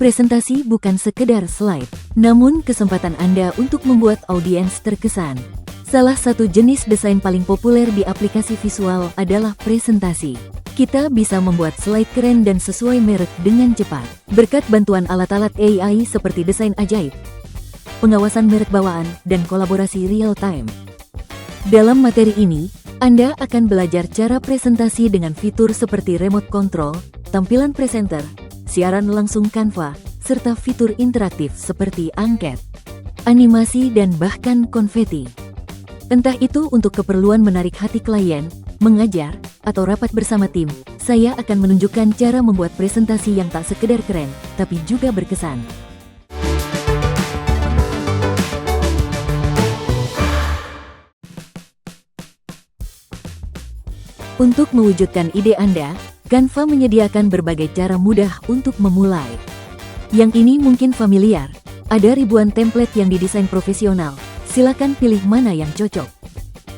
Presentasi bukan sekedar slide, namun kesempatan Anda untuk membuat audiens terkesan. Salah satu jenis desain paling populer di aplikasi visual adalah presentasi. Kita bisa membuat slide keren dan sesuai merek dengan cepat, berkat bantuan alat-alat AI seperti desain ajaib, pengawasan merek bawaan, dan kolaborasi real-time. Dalam materi ini, Anda akan belajar cara presentasi dengan fitur seperti remote control, tampilan presenter, siaran langsung Canva, serta fitur interaktif seperti angket, animasi, dan bahkan konfeti. Entah itu untuk keperluan menarik hati klien, mengajar, atau rapat bersama tim, saya akan menunjukkan cara membuat presentasi yang tak sekedar keren, tapi juga berkesan. Untuk mewujudkan ide Anda, Canva menyediakan berbagai cara mudah untuk memulai. Yang ini mungkin familiar, ada ribuan template yang didesain profesional, silakan pilih mana yang cocok.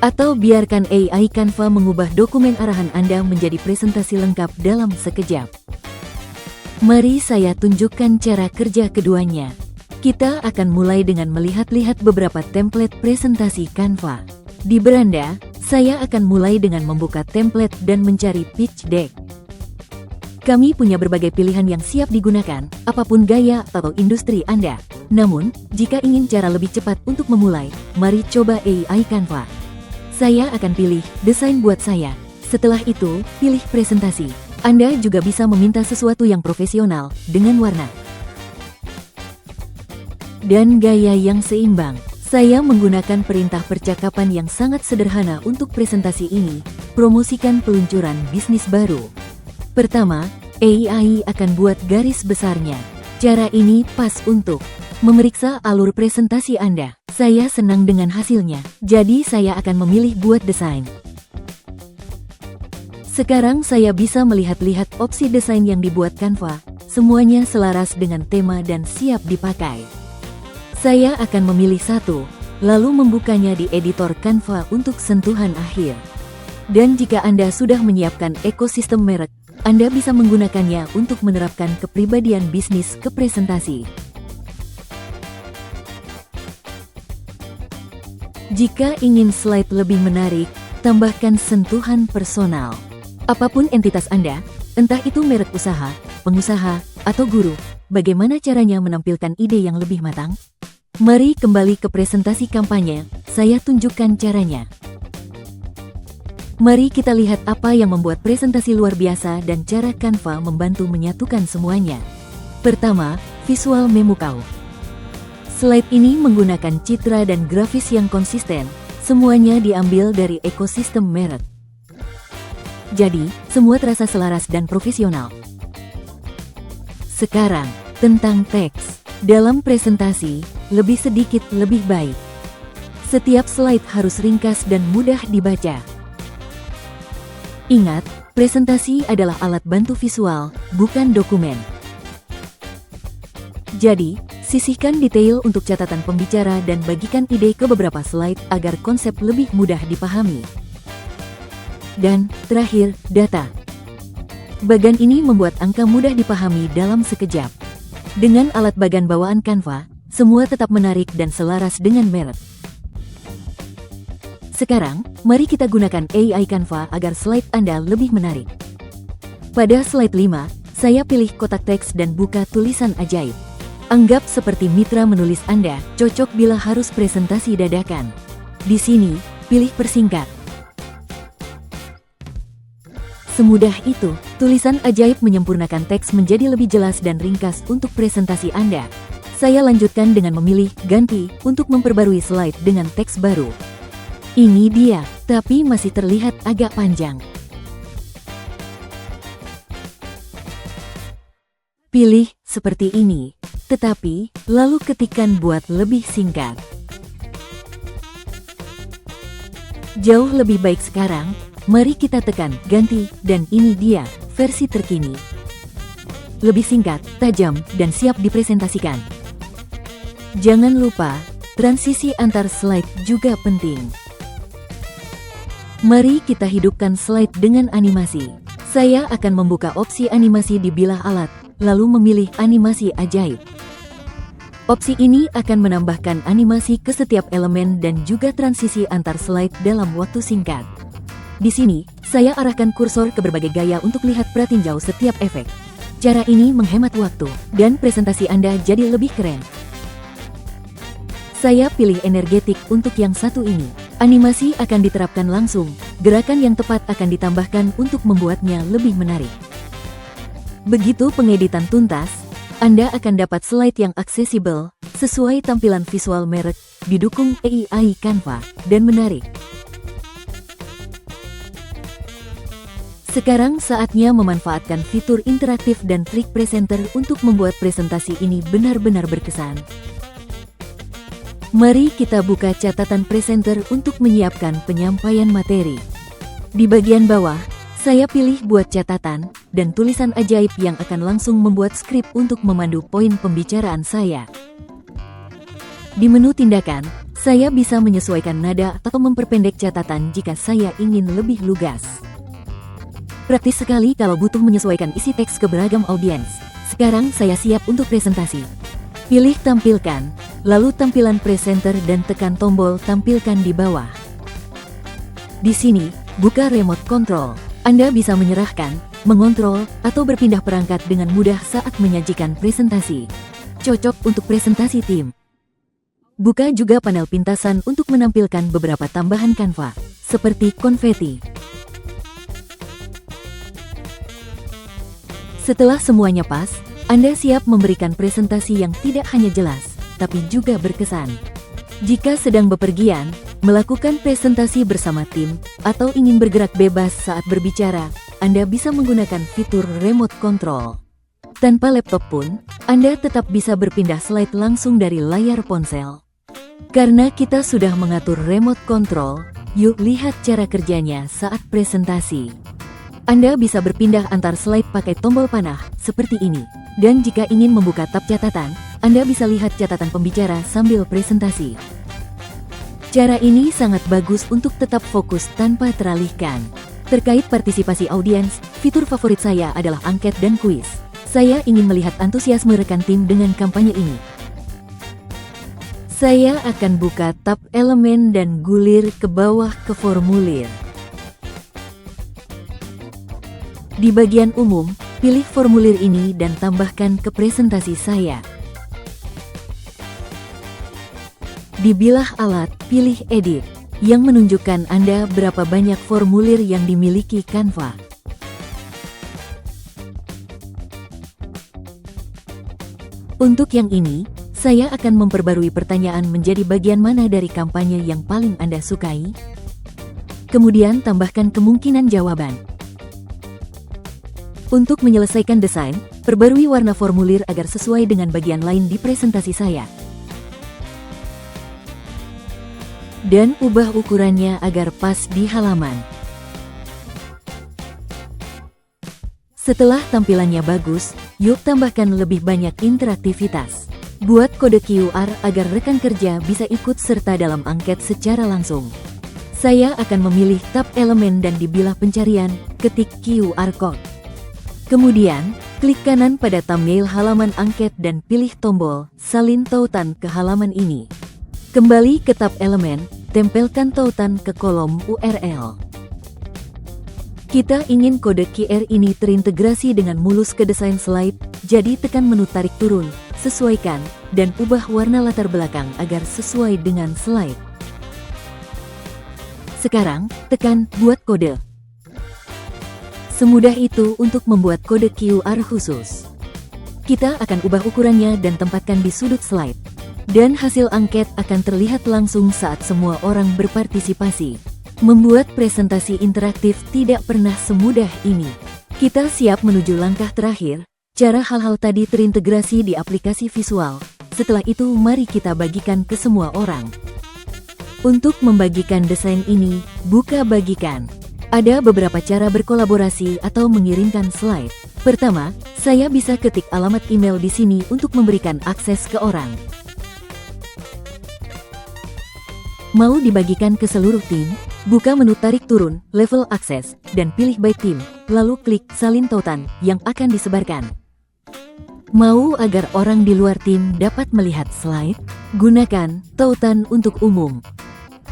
Atau biarkan AI Canva mengubah dokumen arahan Anda menjadi presentasi lengkap dalam sekejap. Mari saya tunjukkan cara kerja keduanya. Kita akan mulai dengan melihat-lihat beberapa template presentasi Canva. Di beranda, saya akan mulai dengan membuka template dan mencari pitch deck. Kami punya berbagai pilihan yang siap digunakan, apapun gaya atau industri Anda. Namun, jika ingin cara lebih cepat untuk memulai, mari coba AI Canva. Saya akan pilih desain buat saya. Setelah itu, pilih presentasi. Anda juga bisa meminta sesuatu yang profesional dengan warna dan gaya yang seimbang. Saya menggunakan perintah percakapan yang sangat sederhana untuk presentasi ini. Promosikan peluncuran bisnis baru. Pertama, AI akan buat garis besarnya. Cara ini pas untuk memeriksa alur presentasi Anda. Saya senang dengan hasilnya, jadi saya akan memilih buat desain. Sekarang saya bisa melihat-lihat opsi desain yang dibuat Canva. Semuanya selaras dengan tema dan siap dipakai. Saya akan memilih satu, lalu membukanya di editor Canva untuk sentuhan akhir. Dan jika Anda sudah menyiapkan ekosistem merek, Anda bisa menggunakannya untuk menerapkan kepribadian bisnis ke presentasi. Jika ingin slide lebih menarik, tambahkan sentuhan personal. Apapun entitas Anda, entah itu merek usaha, pengusaha, atau guru, bagaimana caranya menampilkan ide yang lebih matang? Mari kembali ke presentasi kampanye, saya tunjukkan caranya. Mari kita lihat apa yang membuat presentasi luar biasa dan cara Canva membantu menyatukan semuanya. Pertama, visual memukau. Slide ini menggunakan citra dan grafis yang konsisten, semuanya diambil dari ekosistem merek. Jadi, semua terasa selaras dan profesional. Sekarang, tentang teks. Dalam presentasi, lebih sedikit lebih baik. Setiap slide harus ringkas dan mudah dibaca. Ingat, presentasi adalah alat bantu visual, bukan dokumen. Jadi, sisihkan detail untuk catatan pembicara dan bagikan ide ke beberapa slide agar konsep lebih mudah dipahami. Dan, terakhir, data. Bagan ini membuat angka mudah dipahami dalam sekejap. Dengan alat bagan bawaan Canva, semua tetap menarik dan selaras dengan merek. Sekarang, mari kita gunakan AI Canva agar slide Anda lebih menarik. Pada slide 5, saya pilih kotak teks dan buka tulisan ajaib. Anggap seperti mitra menulis Anda, cocok bila harus presentasi dadakan. Di sini, pilih persingkat. Semudah itu, tulisan ajaib menyempurnakan teks menjadi lebih jelas dan ringkas untuk presentasi Anda. Saya lanjutkan dengan memilih ganti untuk memperbarui slide dengan teks baru. Ini dia, tapi masih terlihat agak panjang. Pilih seperti ini, tetapi lalu ketikkan buat lebih singkat. Jauh lebih baik sekarang, mari kita tekan ganti dan ini dia, versi terkini. Lebih singkat, tajam, dan siap dipresentasikan. Jangan lupa, transisi antar slide juga penting. Mari kita hidupkan slide dengan animasi. Saya akan membuka opsi animasi di bilah alat, lalu memilih animasi ajaib. Opsi ini akan menambahkan animasi ke setiap elemen dan juga transisi antar slide dalam waktu singkat. Di sini, saya arahkan kursor ke berbagai gaya untuk lihat perhatinjau setiap efek. Cara ini menghemat waktu, dan presentasi Anda jadi lebih keren. Saya pilih energetik untuk yang satu ini. Animasi akan diterapkan langsung, gerakan yang tepat akan ditambahkan untuk membuatnya lebih menarik. Begitu pengeditan tuntas, Anda akan dapat slide yang aksesibel, sesuai tampilan visual merek, didukung AI Canva, dan menarik. Sekarang saatnya memanfaatkan fitur interaktif dan trik presenter untuk membuat presentasi ini benar-benar berkesan. Mari kita buka catatan presenter untuk menyiapkan penyampaian materi. Di bagian bawah, saya pilih buat catatan dan tulisan ajaib yang akan langsung membuat skrip untuk memandu poin pembicaraan saya. Di menu tindakan, saya bisa menyesuaikan nada atau memperpendek catatan jika saya ingin lebih lugas. Praktis sekali kalau butuh menyesuaikan isi teks ke beragam audiens. Sekarang saya siap untuk presentasi. Pilih tampilkan, lalu tampilan presenter dan tekan tombol tampilkan di bawah. Di sini, buka remote control. Anda bisa menyerahkan, mengontrol, atau berpindah perangkat dengan mudah saat menyajikan presentasi. Cocok untuk presentasi tim. Buka juga panel pintasan untuk menampilkan beberapa tambahan Canva, seperti konfeti. Setelah semuanya pas, Anda siap memberikan presentasi yang tidak hanya jelas, tapi juga berkesan. Jika sedang bepergian, melakukan presentasi bersama tim, atau ingin bergerak bebas saat berbicara, Anda bisa menggunakan fitur remote control. Tanpa laptop pun, Anda tetap bisa berpindah slide langsung dari layar ponsel. Karena kita sudah mengatur remote control, yuk lihat cara kerjanya saat presentasi. Anda bisa berpindah antar slide pakai tombol panah, seperti ini. Dan jika ingin membuka tab catatan, Anda bisa lihat catatan pembicara sambil presentasi. Cara ini sangat bagus untuk tetap fokus tanpa teralihkan. Terkait partisipasi audiens, fitur favorit saya adalah angket dan kuis. Saya ingin melihat antusiasme rekan tim dengan kampanye ini. Saya akan buka tab elemen dan gulir ke bawah ke formulir. Di bagian umum, pilih formulir ini dan tambahkan ke presentasi saya. Di bilah alat, pilih Edit, yang menunjukkan Anda berapa banyak formulir yang dimiliki Canva. Untuk yang ini, saya akan memperbarui pertanyaan menjadi bagian mana dari kampanye yang paling Anda sukai. Kemudian tambahkan kemungkinan jawaban. Untuk menyelesaikan desain, perbarui warna formulir agar sesuai dengan bagian lain di presentasi saya. Dan ubah ukurannya agar pas di halaman. Setelah tampilannya bagus, yuk tambahkan lebih banyak interaktivitas. Buat kode QR agar rekan kerja bisa ikut serta dalam angket secara langsung. Saya akan memilih tab elemen dan di bilah pencarian, ketik QR Code. Kemudian, klik kanan pada thumbnail halaman angket dan pilih tombol salin tautan ke halaman ini. Kembali ke tab elemen, tempelkan tautan ke kolom URL. Kita ingin kode QR ini terintegrasi dengan mulus ke desain slide, jadi tekan menu tarik turun, sesuaikan, dan ubah warna latar belakang agar sesuai dengan slide. Sekarang, tekan buat kode. Semudah itu untuk membuat kode QR khusus. Kita akan ubah ukurannya dan tempatkan di sudut slide. Dan hasil angket akan terlihat langsung saat semua orang berpartisipasi. Membuat presentasi interaktif tidak pernah semudah ini. Kita siap menuju langkah terakhir, cara hal-hal tadi terintegrasi di aplikasi visual. Setelah itu mari kita bagikan ke semua orang. Untuk membagikan desain ini, buka bagikan. Ada beberapa cara berkolaborasi atau mengirimkan slide. Pertama, saya bisa ketik alamat email di sini untuk memberikan akses ke orang. Mau dibagikan ke seluruh tim? Buka menu tarik turun, level akses, dan pilih by team, lalu klik salin tautan yang akan disebarkan. Mau agar orang di luar tim dapat melihat slide? Gunakan tautan untuk umum.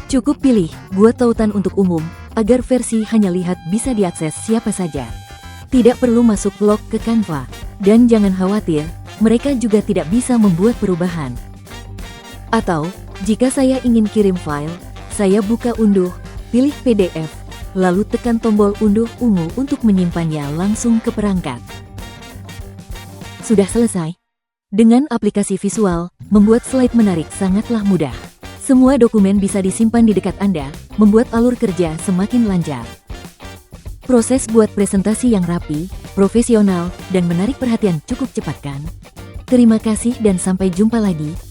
Cukup pilih buat tautan untuk umum, agar versi hanya lihat bisa diakses siapa saja. Tidak perlu masuk log ke Canva. Dan jangan khawatir, mereka juga tidak bisa membuat perubahan. Atau, jika saya ingin kirim file, saya buka unduh, pilih PDF, lalu tekan tombol unduh ungu untuk menyimpannya langsung ke perangkat. Sudah selesai. Dengan aplikasi visual, membuat slide menarik sangatlah mudah. Semua dokumen bisa disimpan di dekat Anda, membuat alur kerja semakin lancar. Proses buat presentasi yang rapi, profesional, dan menarik perhatian cukup cepat kan? Terima kasih dan sampai jumpa lagi.